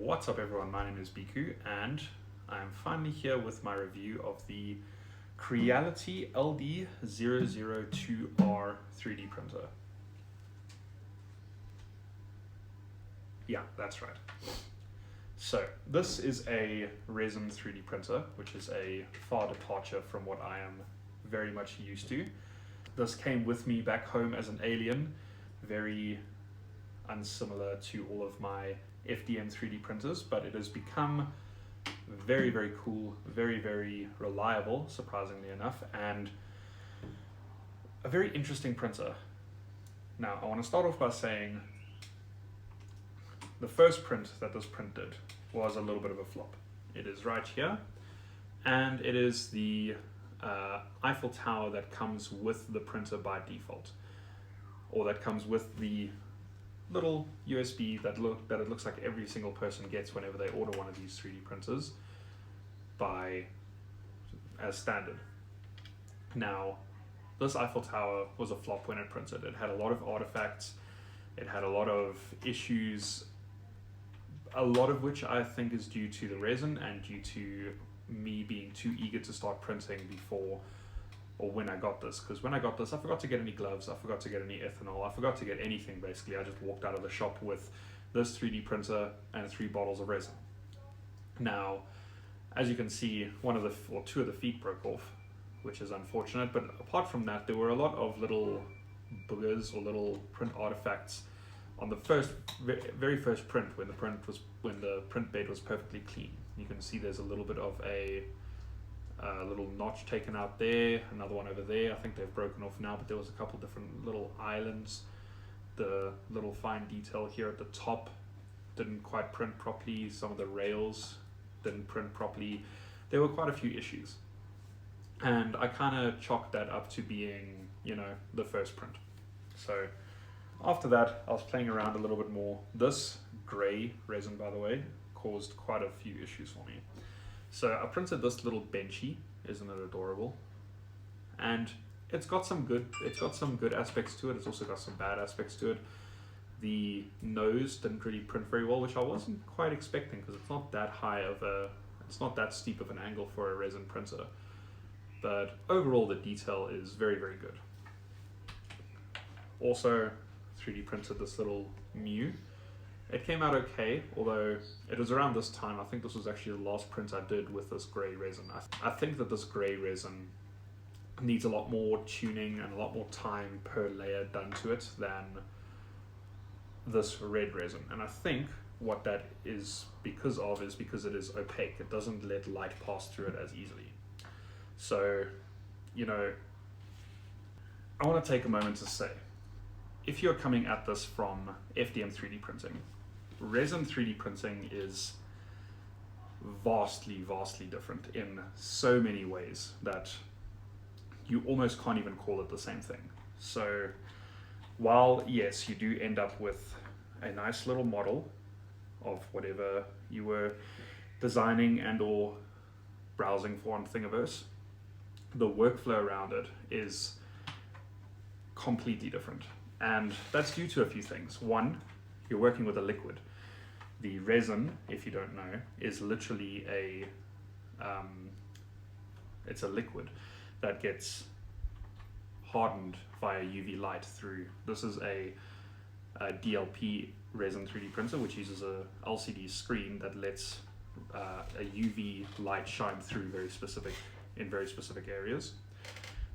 What's up everyone, my name is Biku and I'm finally here with my review of the Creality LD-002R 3D printer. Yeah, that's right. So this is a Resin 3D printer, which is a far departure from what I am very much used to. This came with me back home as an alien, very unsimilar to all of my FDM 3D printers, but it has become very, very cool, very, very reliable, surprisingly enough, and a very interesting printer. Now, I want to start off by saying the first print that this print did was a little bit of a flop. It is right here, and it is the Eiffel Tower that comes with the printer by default, or that comes with the little USB that it looks like every single person gets whenever they order one of these 3D printers as standard. Now, this Eiffel Tower was a flop when it printed. It had a lot of artifacts, it had a lot of issues, a lot of which I think is due to the resin and due to me being too eager to start printing before or when I got this, because when I got this I forgot to get any gloves, I forgot to get any ethanol, I forgot to get anything basically. I just walked out of the shop with this 3D printer and 3 bottles of resin. Now, as you can see, two of the feet broke off, which is unfortunate, but apart from that there were a lot of little boogers or little print artifacts on the very first print when the print bed was perfectly clean. You can see there's a little bit of a little notch taken out there, another one over there. I think they've broken off now, but there was a couple different little islands. The little fine detail here at the top didn't quite print properly. Some of the rails didn't print properly. There were quite a few issues, and I kind of chalked that up to being, the first print. So after that I was playing around a little bit more. This gray resin, by the way, caused quite a few issues for me. So I printed this little benchy, isn't it adorable? And it's got some good aspects to it. It's also got some bad aspects to it. The nose didn't really print very well, which I wasn't quite expecting, because it's not that it's not that steep of an angle for a resin printer. But overall the detail is very, very good. Also 3D printed this little Mew. It came out okay, although it was around this time. I think this was actually the last print I did with this grey resin. I think that this grey resin needs a lot more tuning and a lot more time per layer done to it than this red resin. And I think what that is because it is opaque. It doesn't let light pass through it as easily. So, I want to take a moment to say, if you're coming at this from FDM 3D printing, resin 3D printing is vastly, vastly different in so many ways that you almost can't even call it the same thing. So while yes, you do end up with a nice little model of whatever you were designing and or browsing for on Thingiverse, the workflow around it is completely different. And that's due to a few things. One, you're working with a liquid. The resin, if you don't know, is literally it's a liquid that gets hardened via UV light through. This is a DLP resin 3D printer, which uses a LCD screen that lets a UV light shine through in very specific areas.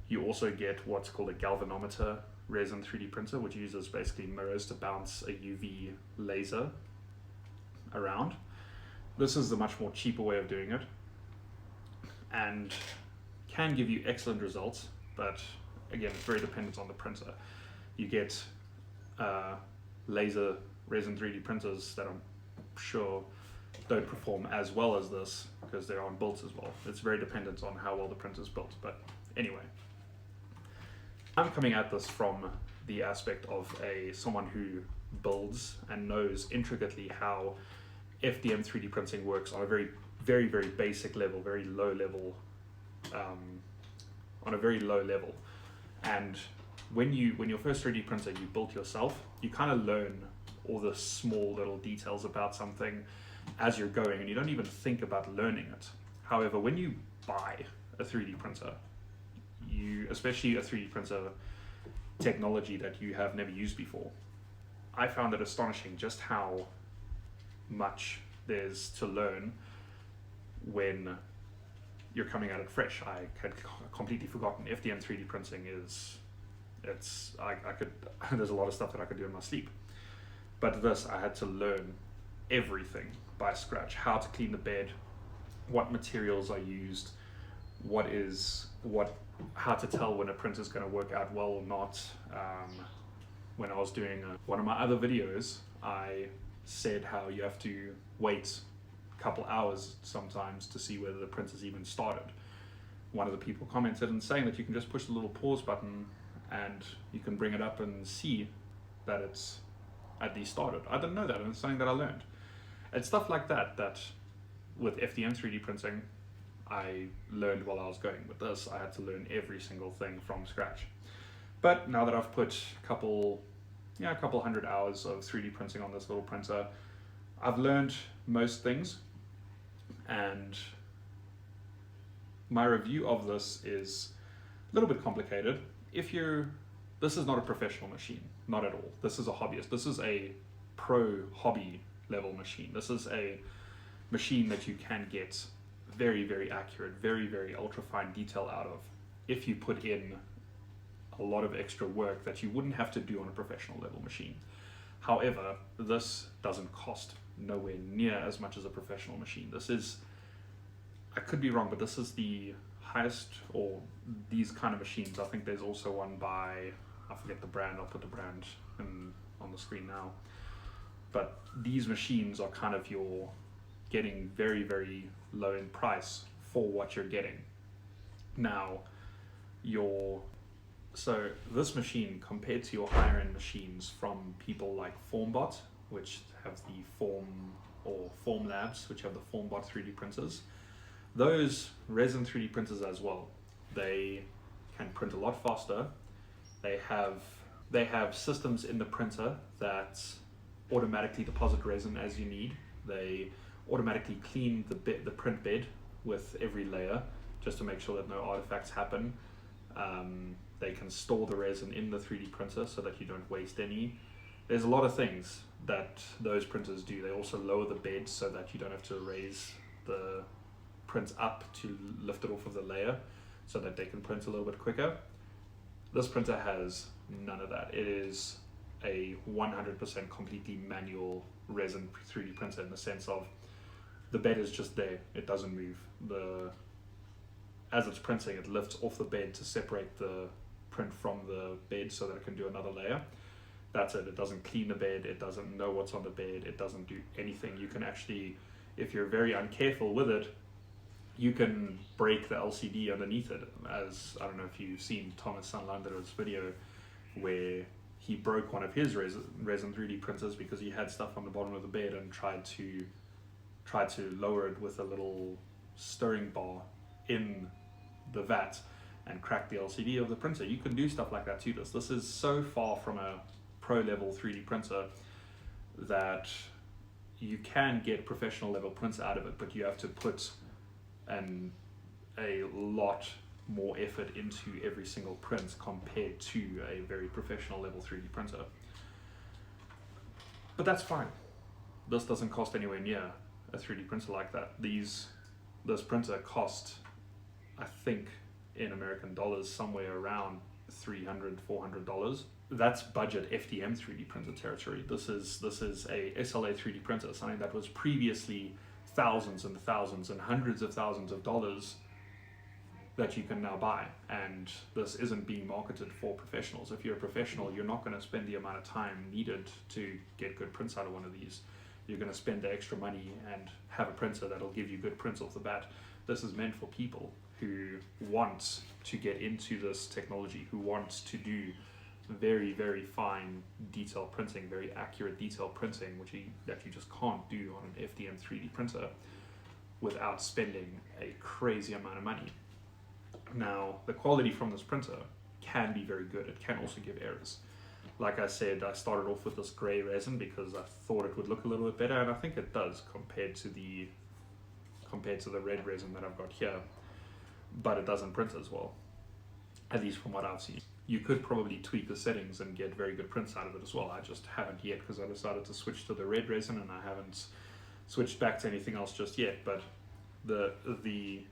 You also get what's called a galvanometer resin 3D printer, which uses basically mirrors to bounce a UV laser around. This is the much more cheaper way of doing it and can give you excellent results, but again, it's very dependent on the printer. You get laser resin 3D printers that I'm sure don't perform as well as this because they're on built as well. It's very dependent on how well the printer's built, but anyway. I'm coming at this from the aspect of someone who builds and knows intricately how FDM 3D printing works on a very, very, very basic level, very low level, on a very low level. And when your first 3D printer you built yourself, you kind of learn or the small little details about something as you're going, and you don't even think about learning it. However, when you buy a 3D printer, especially a 3D printer technology that you have never used before, I found it astonishing just how much there's to learn when you're coming at it fresh. I had completely forgotten FDM 3D printing I could there's a lot of stuff that I could do in my sleep, but this I had to learn everything by scratch: how to clean the bed, what materials I used, how to tell when a printer's going to work out well or not. When I was doing one of my other videos, I said how you have to wait a couple hours sometimes to see whether the printer's even started. One of the people commented and saying that you can just push the little pause button and you can bring it up and see that it's at least started. I didn't know that, and it's something that I learned. It's stuff like that with FDM 3D printing I learned while I was going. With this, I had to learn every single thing from scratch. But now that I've put a couple hundred hours of 3D printing on this little printer, I've learned most things, and my review of this is a little bit complicated. This is not a professional machine, not at all. This is a hobbyist. This is a pro hobby level machine. This is a machine that you can get very, very accurate, very, very ultra fine detail out of if you put in a lot of extra work that you wouldn't have to do on a professional level machine. However, this doesn't cost nowhere near as much as a professional machine. I could be wrong, but this is the highest, or these kind of machines. I think there's also one by, I forget the brand, I'll put the brand on the screen now. But these machines are kind of you're getting very, very low in price for what you're getting. Now, so this machine, compared to your higher end machines from people like Formbot, which have the Form Labs, which have the Formbot 3D printers, those Resin 3D printers as well, they can print a lot faster. They have systems in the printer that automatically deposit resin as you need. They automatically clean the print bed with every layer just to make sure that no artifacts happen. They can store the resin in the 3D printer so that you don't waste any. There's a lot of things that those printers do. They also lower the bed so that you don't have to raise the print up to lift it off of the layer so that they can print a little bit quicker. This printer has none of that. It is a 100% completely manual resin 3D printer in the sense of the bed is just there. It doesn't move. As it's printing, it lifts off the bed to separate the print from the bed so that it can do another layer. That's it. It doesn't clean the bed. It doesn't know what's on the bed. It doesn't do anything. You can actually, if you're very uncareful with it, you can break the LCD underneath it. As I don't know if you've seen Thomas Sanlander's video where he broke one of his resin 3D printers because he had stuff on the bottom of the bed and tried to lower it with a little stirring bar in the vat and crack the LCD of the printer. You can do stuff like that too. This is so far from a pro level 3D printer that you can get professional level prints out of it, but you have to put a lot more effort into every single print compared to a very professional level 3D printer. But that's fine. This doesn't cost anywhere near a 3D printer like that. This printer cost, I think in American dollars, somewhere around $300, $400. That's budget FDM 3D printer territory. This is a SLA 3D printer, something that was previously thousands and thousands and hundreds of thousands of dollars that you can now buy, and this isn't being marketed for professionals. If you're a professional, you're not going to spend the amount of time needed to get good prints out of one of these. You're going to spend the extra money and have a printer that'll give you good prints off the bat. This is meant for people who want to get into this technology, who want to do very, very fine detail printing, very accurate detail printing, that you just can't do on an FDM 3D printer without spending a crazy amount of money. Now, the quality from this printer can be very good. It can also give errors. Like I said, I started off with this grey resin because I thought it would look a little bit better, and I think it does compared to the red resin that I've got here, but it doesn't print as well, at least from what I've seen. You could probably tweak the settings and get very good prints out of it as well. I just haven't yet because I decided to switch to the red resin, and I haven't switched back to anything else just yet. But the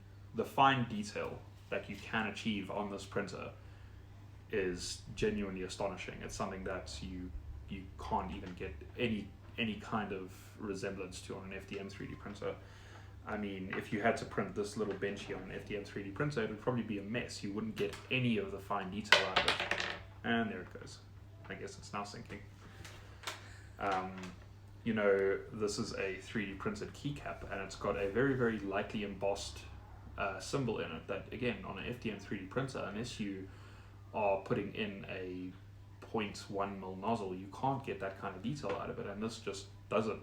fine detail that you can achieve on this printer is genuinely astonishing. It's something that you can't even get any kind of resemblance to on an FDM 3D printer. I mean, if you had to print this little bench here on an FDM 3D printer, it would probably be a mess. You wouldn't get any of the fine detail out of it. And there it goes. I guess it's now syncing. You know, this is a 3D printed keycap, and it's got a very, very lightly embossed symbol in it that, again, on an FDM 3D printer, unless you are putting in a 0.1 mil nozzle, you can't get that kind of detail out of it, and this just does it.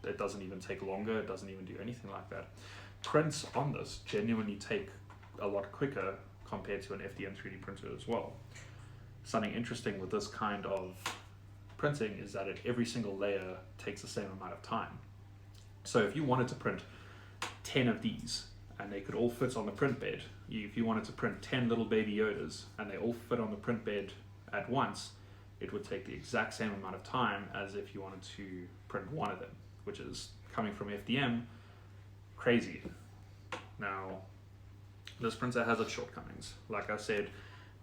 It doesn't even take longer, it doesn't even do anything like that. Prints on this genuinely take a lot quicker compared to an FDM 3D printer as well. Something interesting with this kind of printing is that every single layer takes the same amount of time. So if you wanted to print 10 of these, and they could all fit on the print bed, if you wanted to print 10 little baby Yodas, and they all fit on the print bed at once, it would take the exact same amount of time as if you wanted to print one of them, which is, coming from FDM, crazy. Now, this printer has its shortcomings. Like I said,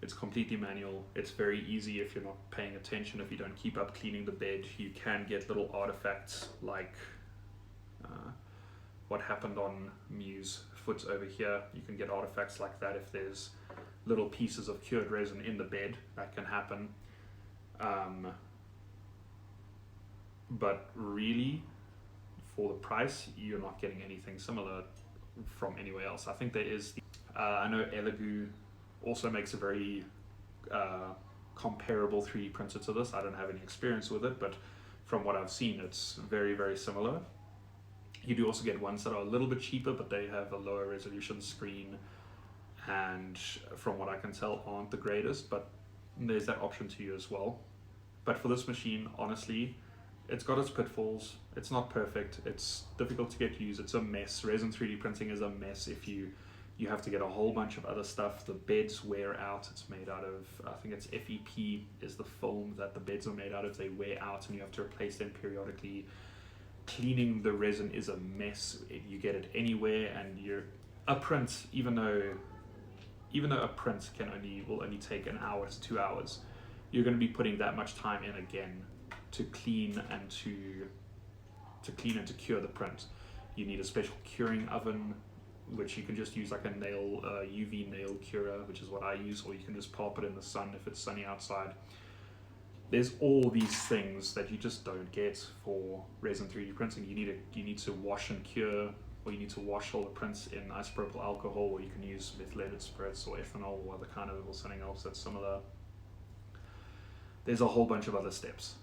it's completely manual. It's very easy if you're not paying attention, if you don't keep up cleaning the bed. You can get little artifacts like what happened on Mew's foot over here. You can get artifacts like that if there's little pieces of cured resin in the bed. That can happen. But really, for the price, you're not getting anything similar from anywhere else. I think there is, I know Elegoo also makes a very comparable 3D printer to this. I don't have any experience with it, but from what I've seen, it's very, very similar. You do also get ones that are a little bit cheaper, but they have a lower resolution screen, and from what I can tell, aren't the greatest, but there's that option to you as well. But for this machine, honestly, it's got its pitfalls. It's not perfect. It's difficult to get used. It's a mess. Resin 3D printing is a mess. If you have to get a whole bunch of other stuff. The beds wear out. It's made out of, I think it's FEP is the film that the beds are made out of. They wear out and you have to replace them periodically. Cleaning the resin is a mess. You get it anywhere, and a print, even though a print will only take an hour to 2 hours, you're going to be putting that much time in again to clean and to cure the print. You need a special curing oven, which you can just use like a UV nail curer, which is what I use, or you can just pop it in the sun if it's sunny outside. There's all these things that you just don't get for resin 3D printing. You need to wash and cure, or you need to wash all the prints in isopropyl alcohol, or you can use methylated spirits or ethanol or other kind of, or something else that's similar. There's a whole bunch of other steps.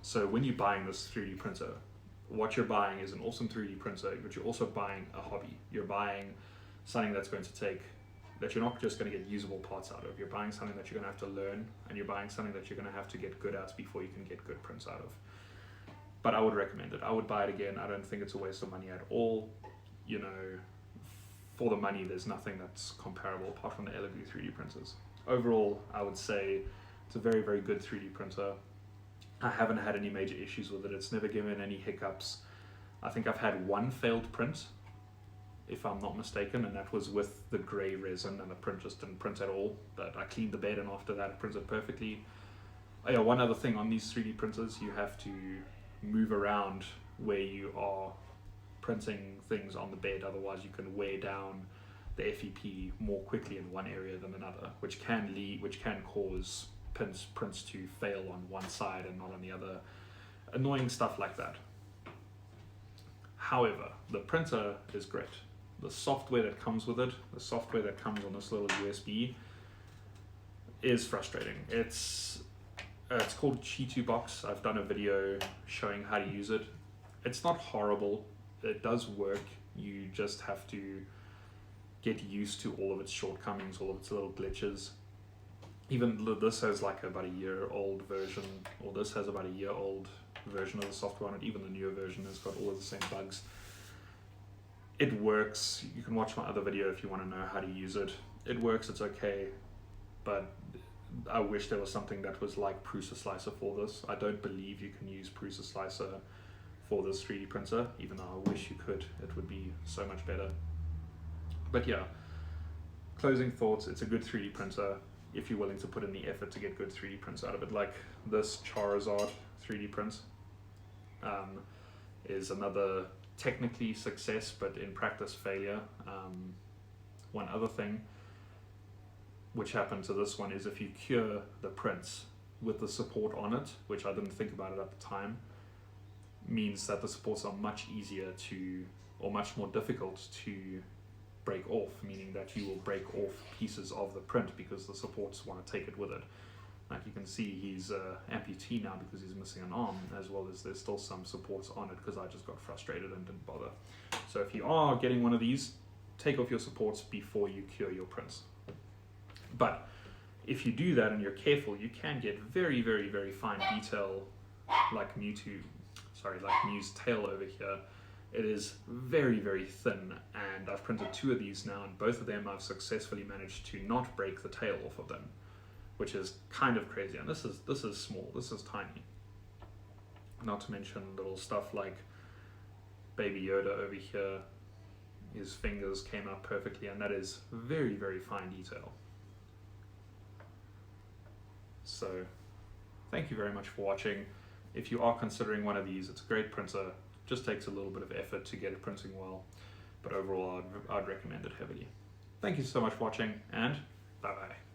So when you're buying this 3D printer, what you're buying is an awesome 3D printer, but you're also buying a hobby. You're buying something that's going to take, that you're not just going to get usable parts out of. You're buying something that you're going to have to learn, and you're buying something that you're going to have to get good at before you can get good prints out of. But I would recommend it. I would buy it again. I don't think it's a waste of money at all. You know, for the money, there's nothing that's comparable apart from the Elegoo 3D printers. Overall, I would say it's a very, very good 3D printer. I haven't had any major issues with it. It's never given any hiccups. I think I've had one failed print, if I'm not mistaken, and that was with the grey resin, and the print just didn't print at all. But I cleaned the bed, and after that it printed perfectly. Oh yeah, one other thing on these 3D printers, you have to move around where you are printing things on the bed, otherwise you can wear down the FEP more quickly in one area than another, which can cause prints to fail on one side and not on the other. Annoying stuff like that. However, the printer is great. The software that comes with it, the software that comes on this little USB, is frustrating. It's called Cheetu Box. I've done a video showing how to use it. It's not horrible. It does work. You just have to get used to all of its shortcomings, all of its little glitches. even this has like about a year old version, or this has about a year old version of the software on it. Even the newer version has got all of the same bugs. It works. You can watch my other video if you want to know how to use it. It works, it's okay, but I wish there was something that was like Prusa Slicer for this. I don't believe you can use Prusa Slicer for this 3D printer, even though I wish you could. It would be so much better. But yeah, closing thoughts, it's a good 3D printer if you're willing to put in the effort to get good 3D prints out of it. Like this Charizard 3D print is another technically success, but in practice failure. One other thing which happened to this one is if you cure the prints with the support on it, which I didn't think about it at the time, means that the supports are much easier to, or much more difficult to break off, meaning that you will break off pieces of the print because the supports want to take it with it. Like you can see he's amputee now because he's missing an arm, as well as there's still some supports on it because I just got frustrated and didn't bother. So if you are getting one of these, take off your supports before you cure your prints. But if you do that and you're careful, you can get very, very, very fine detail, like Mew's tail over here. It is very, very thin, and I've printed 2 of these now, and both of them I've successfully managed to not break the tail off of them, which is kind of crazy. And this is small, this is tiny. Not to mention little stuff like Baby Yoda over here. His fingers came out perfectly, and that is very, very fine detail. So thank you very much for watching. If you are considering one of these, it's a great printer. Just takes a little bit of effort to get it printing well, but overall I'd recommend it heavily. Thank you so much for watching, and bye bye.